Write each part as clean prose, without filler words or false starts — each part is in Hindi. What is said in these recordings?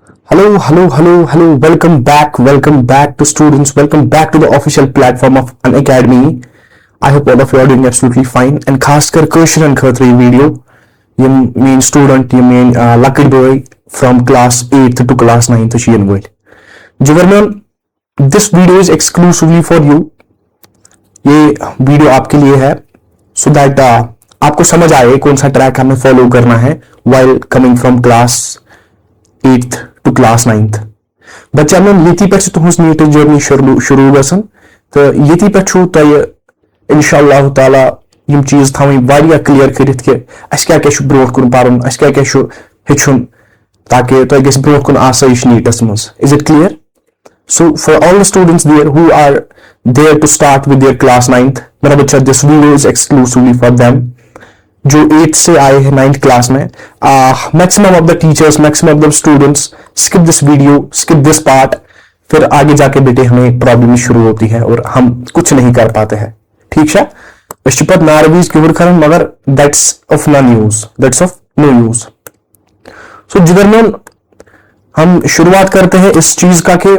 Hello. Welcome back to students. Welcome back to the official platform of an academy. I hope all of you are doing absolutely fine. And खासकर क्वेश्चन खतरे वीडियो ये मेन स्टूडेंट ये मेन लकड़ boy from class 8th to class 9th शीन बोल जिगरमैन this video is exclusively for you. ये वीडियो आपके लिए है सो दैट आपको समझ आए कौन सा ट्रैक हमें फॉलो करना है while coming from class 8th to class 9th. बच्चा में ये पे तुहस नीट जर्नी शुरू गसन तो ये पे तुह इंशाअल्लाह ताला यम चीज थवन वारिया क्लियर करित कि अस क्या ब्रोट कुन परन अस क्या हेचुन ताकि तुह गस ब्रोट कुन आसाइश नीटस मज. Is it clear? So for all the students there who are there to start with their class 9th, मेरा बच्चा this video is exclusively for them जो 8th से आए हैं 9th क्लास में. Maximum of the teachers, maximum of the students skip this video, skip this part. फिर आगे जाके बेटे हमें प्रॉब्लम शुरू होती है और हम कुछ नहीं कर पाते हैं. ठीक है, पत नारवीज क्यों कर मगर that's of non use, that's of no use. So जिधर में हम शुरुआत करते हैं इस चीज का कि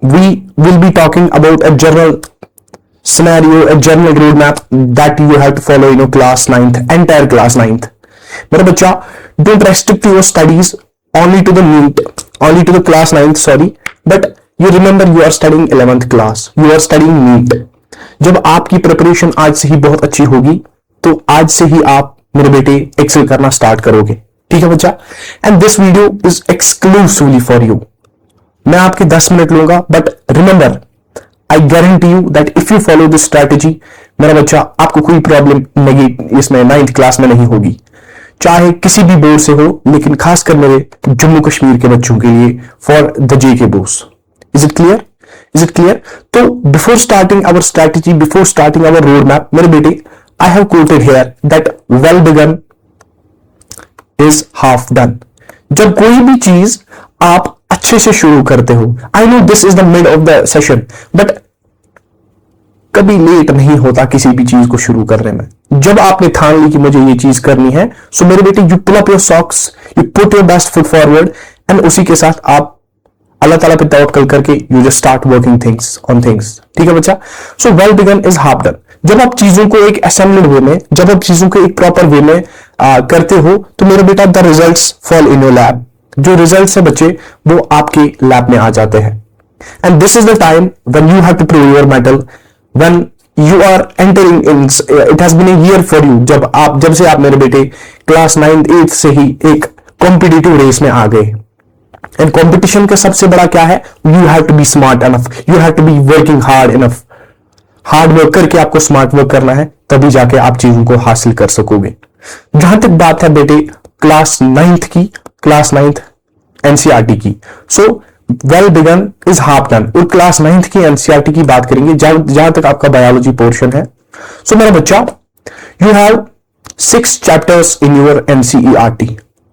we will be talking about a general scenario, a general roadmap that you have to follow in your class 9th, entire class 9th. मेरा बच्चा, don't restrict your studies only to the NEET, only to the class 9th, sorry, but you remember you are studying 11th class, you are studying NEET. जब आपकी प्रिपरेशन आज से ही बहुत अच्छी होगी तो आज से ही आप मेरे बेटे एक्सेल करना स्टार्ट करोगे. ठीक है बच्चा? And this video is exclusively for you. मैं आपके 10 मिनट लूंगा but remember I guarantee you that if you follow this strategy, मेरा बच्चा आपको कोई प्रॉब्लम नहीं इसमें 9th क्लास में नहीं होगी, चाहे किसी भी बोर्ड से हो, लेकिन खासकर मेरे जम्मू कश्मीर के बच्चों के लिए for the JK boards. Is it clear? Is it clear? तो before starting our strategy, before starting our road map, मेरे बेटे I have quoted here that well begun is half done. जब कोई भी चीज आप अच्छे से शुरू करते हो, I know this is the mid of the session, but कभी लेट नहीं होता किसी भी चीज को शुरू करने में. जब आपने ठान ली कि मुझे ये चीज करनी है, सो मेरे बेटे you pull up your socks, you put your best foot forward and उसी के साथ आप अल्लाह ताला पे तवक्कल करके you just start working things on things. ठीक है बच्चा? So well begun is half done. जब आप चीजों को एक असेंबल्ड वे में, जब आप चीजों को एक प्रॉपर वे में करते हो तो मेरे बेटा the results fall in your lab. जो रिजल्ट्स है बच्चे वो आपके लैब में आ जाते हैं. And this is the time when you have to prove your mettle, when you are entering in, it has been a year for you. जब से आप मेरे बेटे क्लास 9th 8th से ही एक कॉम्पिटिटिव रेस में आ गए. एंड कॉम्पिटिशन का सबसे बड़ा क्या है? You have to be smart enough, you have to be working hard enough. Hard work करके आपको स्मार्ट वर्क करना है, तभी जाके आप चीजों को हासिल कर सकोगे. जहां तक बात है बेटे क्लास 9th की, क्लास 9th NCERT की, सो well begun is half done. और क्लास 9th की NCERT की बात करेंगे जहां तक आपका बायोलॉजी पोर्शन है. सो मेरा बच्चा, you have 6 chapters in your NCERT.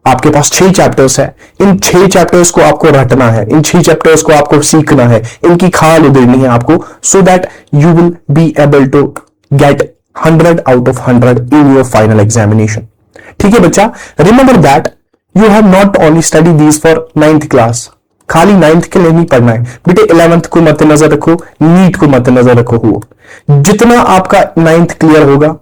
आपके पास 6 चैप्टर्स है. इन 6 चैप्टर्स को आपको रटना है, इन 6 चैप्टर्स को आपको सीखना है, इनकी खाल उधेड़नी है आपको, so that you will be able to get 100 out of 100 in your final examination. ठीक है बच्चा? Remember that you have not only study these for 9th class. खाली 9th के लिए नहीं पढ़ना है बेटे, 11th को मद्देनजर रखो, नीट को मद्देनजर रखो. जितना आपका 9th क्लियर होगा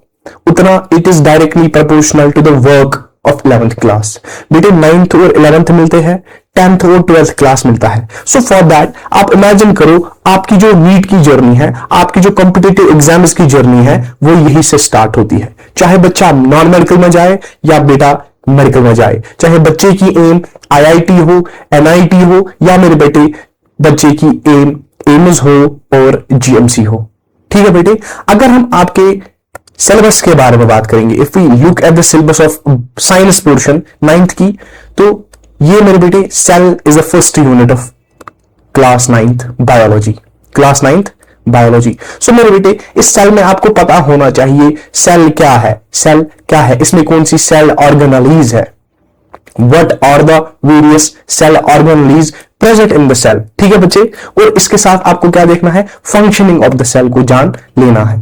उतना it is directly proportional to the work of 11th class. बेटे 9th और 11th मिलते हैं, 10th और 12th क्लास मिलता है. सो फॉर दैट आप इमेजिन करो आपकी जो नीट की जर्नी है, आपकी जो कॉम्पिटिटिव एग्जाम्स की जर्नी है, वो यही से स्टार्ट होती है. चाहे बच्चा नॉन मेडिकल में जाए या बेटा मेडिकल में जाए, चाहे बच्चे की एम IIT हो, NIT हो, या मेरे बेटे बच्चे की एम एम्स हो और GMC हो. ठीक है बेटे? अगर हम आपके सिलेबस के बारे में बात करेंगे, if we look at the syllabus of science portion 9th की, तो ये मेरे बेटे cell is the first unit of class 9th biology. Class 9th biology. So मेरे बेटे इस सेल में आपको पता होना चाहिए सेल क्या है, सेल क्या है, इसमें कौन सी सेल ऑर्गेनेलीज है, what are the various cell organelles present in the cell. ठीक है बच्चे? और इसके साथ आपको क्या देखना है? फंक्शनिंग ऑफ द सेल को जान लेना है.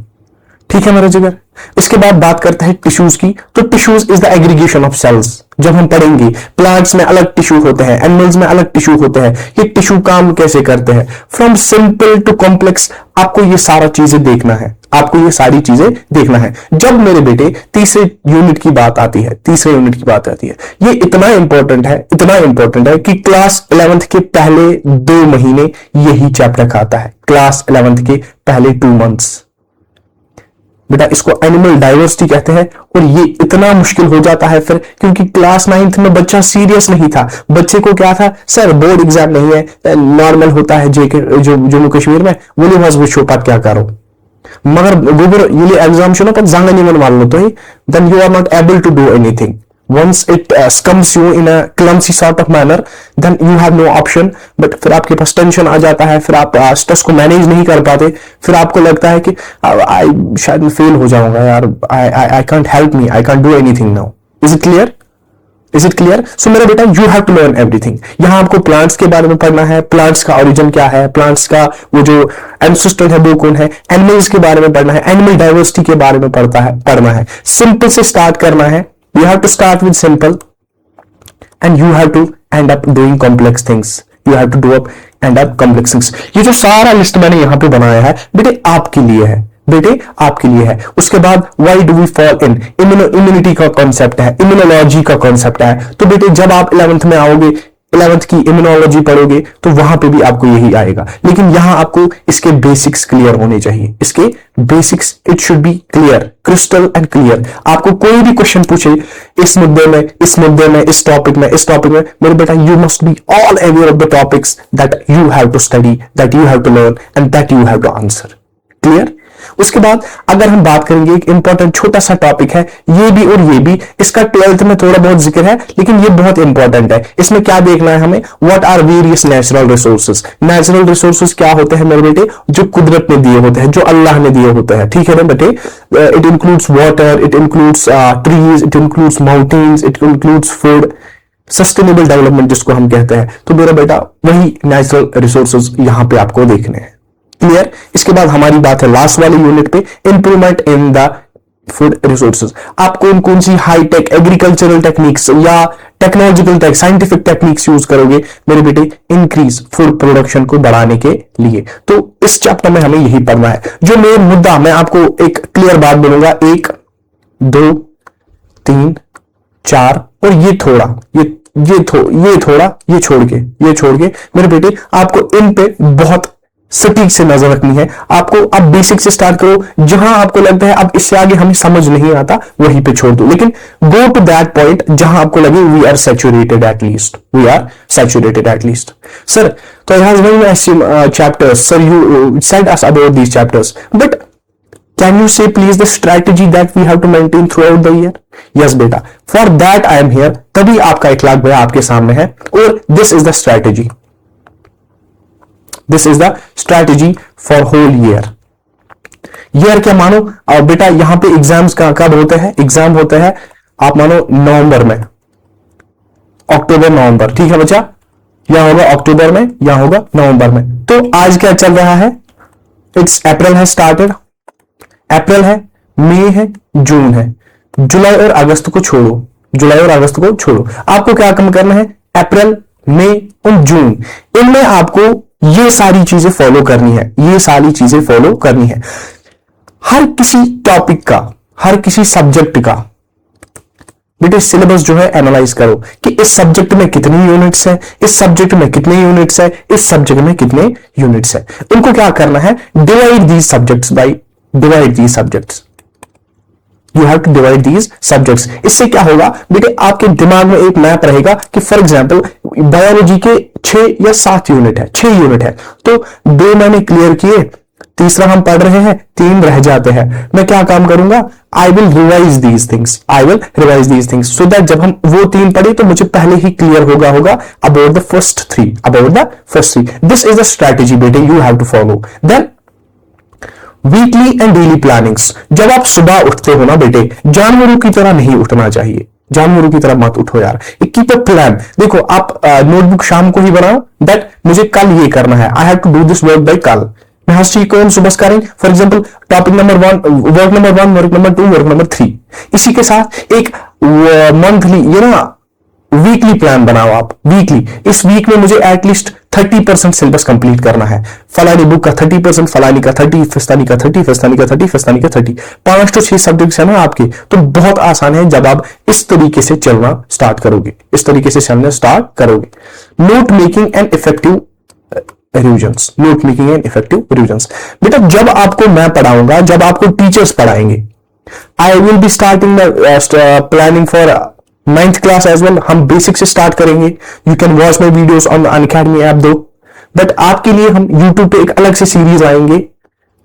ठीक है मेरे जिगर? इसके बाद बात करते हैं टिश्यूज की। तो tissues is the aggregation of cells. जब हम पढ़ेंगे प्लांट्स में अलग टिश्यू होते हैं, एनिमल्स में अलग टिश्यू होते हैं, ये टिश्यू काम कैसे करते हैं, फ्रॉम सिंपल टू कॉम्प्लेक्स, आपको ये सारा चीजें देखना है, आपको ये सारी चीजें देखना है। जब मेरे बेटे तीसरे यूनिट की बात आती है, तीसरे यूनिट की बात आती है, ये इतना इंपॉर्टेंट है, इतना इंपॉर्टेंट है कि क्लास 11th के पहले 2 महीने यही चैप्टर खाता है। क्लास 11th के पहले 2 मंथ्स बेटा इसको एनिमल डाइवर्सिटी कहते हैं। और ये इतना मुश्किल हो जाता है फिर, क्योंकि क्लास 9th में बच्चा सीरियस नहीं था, बच्चे को क्या था, सर बोर्ड एग्जाम नहीं है, नॉर्मल होता है जेके जो जम्मू कश्मीर में, वो बस वो पात क्या करो, मगर गोबर ये एग्जाम शुरू पर जांग नहीं वालो तो ही, then you are not able to do anything. Once it comes you in a clumsy sort of manner, then you have no option. But फिर आपके पास टेंशन आ जाता है, फिर आप स्ट्रेस को मैनेज नहीं कर पाते, फिर आपको लगता है कि शायद मैं फेल हो जाऊंगा यार, I can't help me, I can't do anything now. Is it clear? Is it clear? So मेरा बेटा you have to learn everything. यहाँ आपको प्लांट्स के बारे में पढ़ना है, प्लांट्स का ओरिजिन क्या है, प्लांट्स का वो जो एंसेस्टर है वो कौन है, एनिमल्स के बारे में पढ़ना है, एनिमल डाइवर्सिटी के बारे में पढ़ना है। सिंपल से स्टार्ट करना है। You have to start with simple and you have to end up doing complex things. You have to end up complex things. ये जो सारा लिस्ट मैंने यहां पे बनाया है बेटे आपके लिए है, बेटे आपके लिए है। उसके बाद why do we fall in, immunity का कॉन्सेप्ट है, इम्यूनोलॉजी का कॉन्सेप्ट है। तो बेटे जब आप 11th में आओगे, 11th की इम्यूनोलॉजी पढ़ोगे तो वहां पे भी आपको यही आएगा, लेकिन यहां आपको इसके बेसिक्स क्लियर होने चाहिए, इसके basics it should be clear, crystal and clear. आपको कोई भी क्वेश्चन पूछे इस मुद्दे में, इस मुद्दे में, इस टॉपिक में, इस टॉपिक में, मेरे बेटा you must be all aware of the topics that you have to study, that you have to learn and that you have to answer. Clear? उसके बाद अगर हम बात करेंगे, एक इंपॉर्टेंट छोटा सा टॉपिक है ये भी और ये भी, इसका 12th में थोड़ा बहुत जिक्र है लेकिन ये बहुत इंपॉर्टेंट है। इसमें क्या देखना है हमें, what are various natural resources. Natural resources क्या होते हैं मेरे बेटे, जो कुदरत ने दिए होते हैं, जो अल्लाह ने दिए होते हैं, ठीक है ना बेटे। It includes water, it includes trees, it includes mountains, it includes food, sustainable development जिसको हम कहते हैं। तो मेरा बेटा वही नेचुरल रिसोर्सेज यहां पे आपको देखने हैं। क्लियर? इसके बाद हमारी बात है लास्ट वाले यूनिट पे, improvement in the food resources. आप कौन कौन सी हाईटेक एग्रीकल्चरल टेक्निक्स या टेक्नोलॉजिकल साइंटिफिक टेक्निक्स यूज करोगे मेरे बेटे इंक्रीज फूड प्रोडक्शन को बढ़ाने के लिए। तो इस चैप्टर में हमें यही पढ़ना है। जो मेन मुद्दा मैं आपको एक क्लियर बात बोलूंगा, 1 2 3 4 और ये थोड़ा, ये छोड़ के मेरे बेटे आपको इन पे बहुत सटीक से नजर रखनी है। आपको अब बेसिक से स्टार्ट करो, जहां आपको लगता है अब इससे आगे हमें समझ नहीं आता वहीं पे छोड़ दो, लेकिन गो टू दैट पॉइंट जहां आपको लगे we are saturated at least, we are saturated at least. Sir तो chapters, sir you said us about these chapters, but can you say please the strategy that we have to maintain throughout the year? Yes बेटा, for that I am here। तभी आपका इखलाक भैया आपके सामने है और this is the strategy, this is the strategy for whole year. Year क्या मानो बेटा, यहां पे एग्जाम्स कब होते हैं, एग्जाम होते हैं आप मानो नवंबर में, अक्टूबर नवंबर, ठीक है बच्चा, यहां होगा अक्टूबर में, यहां होगा नवंबर में। तो आज क्या चल रहा है, इट्स अप्रैल है स्टार्टेड, अप्रैल है, मई है, जून है, जुलाई और अगस्त को छोड़ो, जुलाई और अगस्त को छोड़ो, आपको क्या कम करना है, अप्रैल, मई और जून, इनमें आपको ये सारी चीजें फॉलो करनी है, ये सारी चीजें फॉलो करनी है। हर किसी टॉपिक का, हर किसी सब्जेक्ट का बेटे सिलेबस जो है एनालाइज करो कि इस सब्जेक्ट में कितनी यूनिट्स है, इस सब्जेक्ट में कितने यूनिट्स है, इस सब्जेक्ट में कितने यूनिट्स है। उनको क्या करना है, divide these subjects by, divide these subjects, you have to divide these subjects. इससे क्या होगा बेटे, आपके दिमाग में एक मैप रहेगा कि फॉर एग्जांपल बायोलॉजी के 6 या 7 यूनिट है, 6 यूनिट है, तो 2 मैंने क्लियर किए, तीसरा हम पढ़ रहे हैं, 3 रह जाते हैं। मैं क्या काम करूंगा, I will revise these things, I will revise these things, so that जब हम वो 3 पढ़े तो मुझे पहले ही क्लियर होगा about the first 3, about the first 3। This is the strategy बेटे you have to follow. Then weekly and daily plannings. जब आप सुबह उठते हो ना बेटे, जानवरों की तरह नहीं उठना चाहिए, जानवरों की तरह मत उठो यार, कीप अ प्लान। देखो आप नोटबुक शाम को ही बनाओ, दैट मुझे कल ये करना है, I have to do this work by कल, मैथ्स को हम सुबह करें, for example topic number 1, work number 1, work number 2, work number 3। इसी के साथ एक मंथली वीकली प्लान बनाओ आप। वीकली, इस वीक में मुझे एटलीस्ट 30% सिलेबस कंप्लीट करना है। फलानी बुक का 30%, फलानी का 30, फिस्तानी का 30, फिस्तानी का 30, फिस्तानी का 30। 5 to 6 सब्जेक्ट्स है ना आपके, तो बहुत आसान है जब आप इस तरीके से चलना स्टार्ट करोगे, इस तरीके से चलना स्टार्ट करोगे। Note making and effective revisions, note making and effective revisions. बेटा जब आपको मैं पढ़ाऊंगा, जब आपको टीचर्स पढ़ाएंगे, I will be starting planning for 9th class as well. हम बेसिक से स्टार्ट करेंगे। You can watch my videos on Unacademy app too, but आपके लिए हम यूट्यूब पे एक अलग से सीरीज लाएंगे,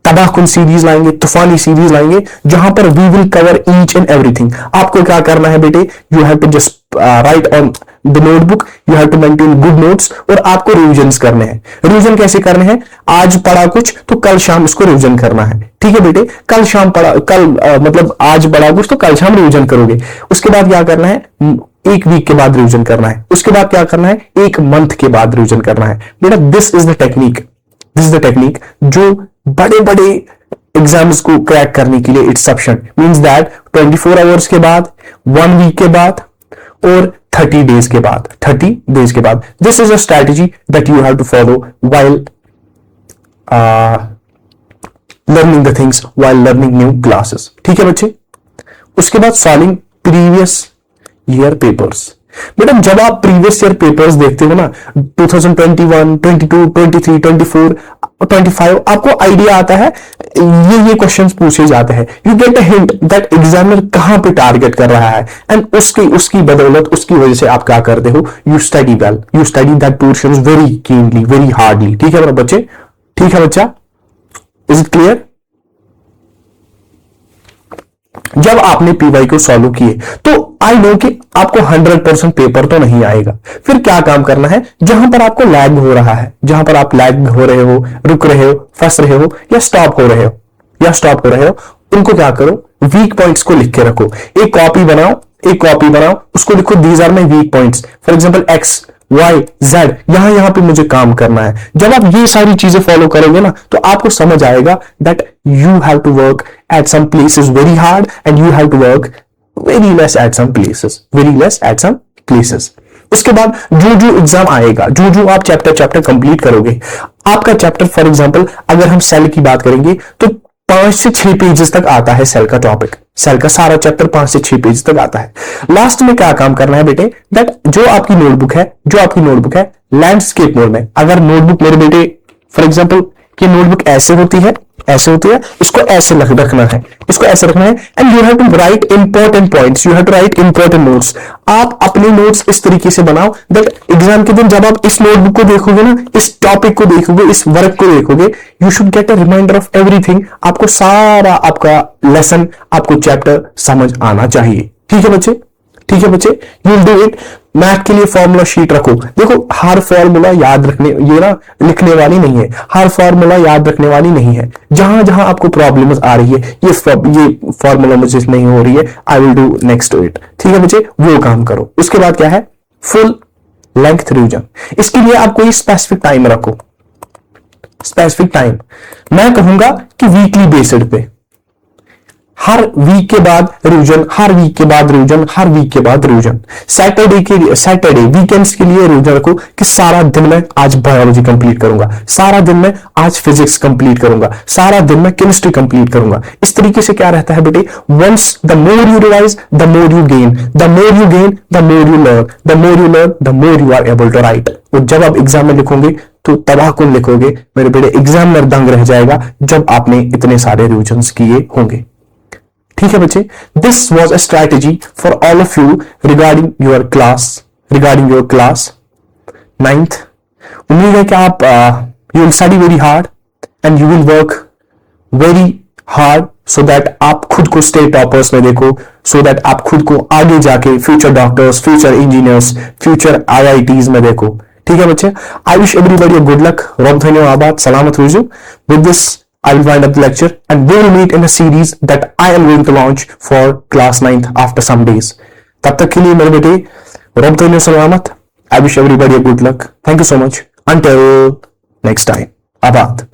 तबाहकुन सीरीज लाएंगे, तूफानी सीरीज लाएंगे, जहां पर we will cover each and everything. आपको क्या करना है बेटे, you have to just write on the notebook, you have to maintain good notes, और आपको रिविजन्स करने हैं। रिविजन कैसे करने हैं, आज पढ़ा कुछ तो कल शाम इसको रिविजन करना है। ठीक है बेटे, कल शाम पढ़ा, मतलब आज पढ़ा कुछ तो कल शाम रिविजन करोगे। उसके बाद क्या करना है, एक वीक के बाद रिविजन करना है। उसके बाद क्या करना है, एक मंथ के बाद रिविजन करना है। बेटा this is the technique, this is the technique जो बड़े बड़े एग्जाम्स को क्रैक करने के लिए it's sufficient. Means that 24 hours के बाद, 1 वीक के बाद और 30 डेज के बाद, 30 डेज के बाद। This is a strategy that you have to follow while learning the things, while learning new classes. ठीक है बच्चे। उसके बाद सॉल्विंग प्रीवियस ईयर पेपर्स। बेटा जब आप प्रीवियस ईयर पेपर्स देखते हो ना, 2021, 22, 23, 24, 25, आपको आइडिया आता है ये क्वेश्चंस पूछे जाते हैं। You get a hint that examiner कहां पे टारगेट कर रहा है, एंड उसकी बदौलत, उसकी वजह से आप क्या करते हो, you study well, you study that portions very keenly, very hardly. ठीक है मेरे बच्चे, ठीक है बच्चा, इज इट क्लियर। जब आपने पीवाई को सॉल्व किए तो आई नो कि आपको 100% पेपर तो नहीं आएगा। फिर क्या काम करना है, जहां पर आपको लैग हो रहा है, जहां पर आप लैग हो रहे हो, रुक रहे हो, फंस रहे हो, या स्टॉप हो रहे हो, उनको क्या करो, वीक पॉइंट्स को लिख के रखो। एक कॉपी बनाओ, उसको लिखो these are my weak points. For example x, y, z, यहां पे मुझे काम करना है। जब आप ये सारी चीजें फॉलो करोगे ना, तो आपको समझ आएगा that you have to work at some places very hard, and you have to work very less at some places. उसके बाद जो एग्जाम आएगा, जो आप चैप्टर कंप्लीट करोगे, आपका चैप्टर फॉर एग्जांपल अगर हम सेल की बात करेंगे तो 5 से 6 पेजेस तक आता है सेल का टॉपिक, सेल का सारा चैप्टर 5 से 6 पेज तक आता है। लास्ट में क्या काम करना है बेटे, दैट जो आपकी नोटबुक है लैंडस्केप मोड में। अगर नोटबुक मेरे बेटे फॉर एग्जांपल कि नोटबुक ऐसे होती है, इसको ऐसे रखना है, and you have to write important points, you have to write important notes. आप अपने नोट्स इस तरीके से बनाओ दैट एग्जाम के दिन जब आप इस नोटबुक को देखोगे ना, इस टॉपिक को देखोगे, इस वर्क को देखोगे, you should get a reminder of everything. आपको सारा आपका लेसन, आपको चैप्टर समझ आना चाहिए। ठीक है बच्चे, you will do it. Math के लिए फॉर्मूला शीट रखो। देखो हर फॉर्मूला याद रखने, ये ना लिखने वाली नहीं है, हर फॉर्मूला याद रखने वाली नहीं है। जहां जहां आपको प्रॉब्लम्स आ रही है, ये फॉर्मूला मुझे नहीं हो रही है, I will do next to it. ठीक है बच्चे, वो काम करो। उसके बाद क्या है, फुल लेंथ रिवीजन। इसके लिए आप कोई स्पेसिफिक टाइम रखो, स्पेसिफिक टाइम। मैं कहूंगा कि वीकली बेसिड पे, हर वीक के बाद रिवीजन, हर वीक के बाद रिवीजन। सैटरडे वीकेंड्स के लिए रिवीजन रखो कि सारा दिन मैं आज बायोलॉजी कंप्लीट करूंगा, सारा दिन मैं आज फिजिक्स कंप्लीट करूंगा, सारा दिन मैं केमिस्ट्री कंप्लीट करूंगा। इस तरीके से क्या रहता है बेटे, once the more you revise the more you gain, the more you gain the more you learn, the more you learn the more you are able to write. और जब आप एग्जाम में लिखोगे तो तबाहकुन लिखोगे मेरे बेटे, एग्जामिनर दंग रह जाएगा जब आपने इतने सारे रिविजन्स किए होंगे। ठीक है बच्चे, this was a strategy for all of you regarding your class 9th। उम्मीद है कि आप you will study very hard and you will work very hard so that आप खुद को स्टेट टॉपर्स में देखो, सो दैट आप खुद को आगे जाके future doctors, future engineers, future IITs में देखो। ठीक है बच्चे, I wish everybody a good luck. रब धन्यवाद, सलामत रहिए। With this I will wind up the lecture and we will meet in a series that I am going to launch for class 9th after some days. तब तक के लिए मेरे बेटे रब तो सलामत। I wish everybody a good luck. Thank you so much. Until next time. आबाद।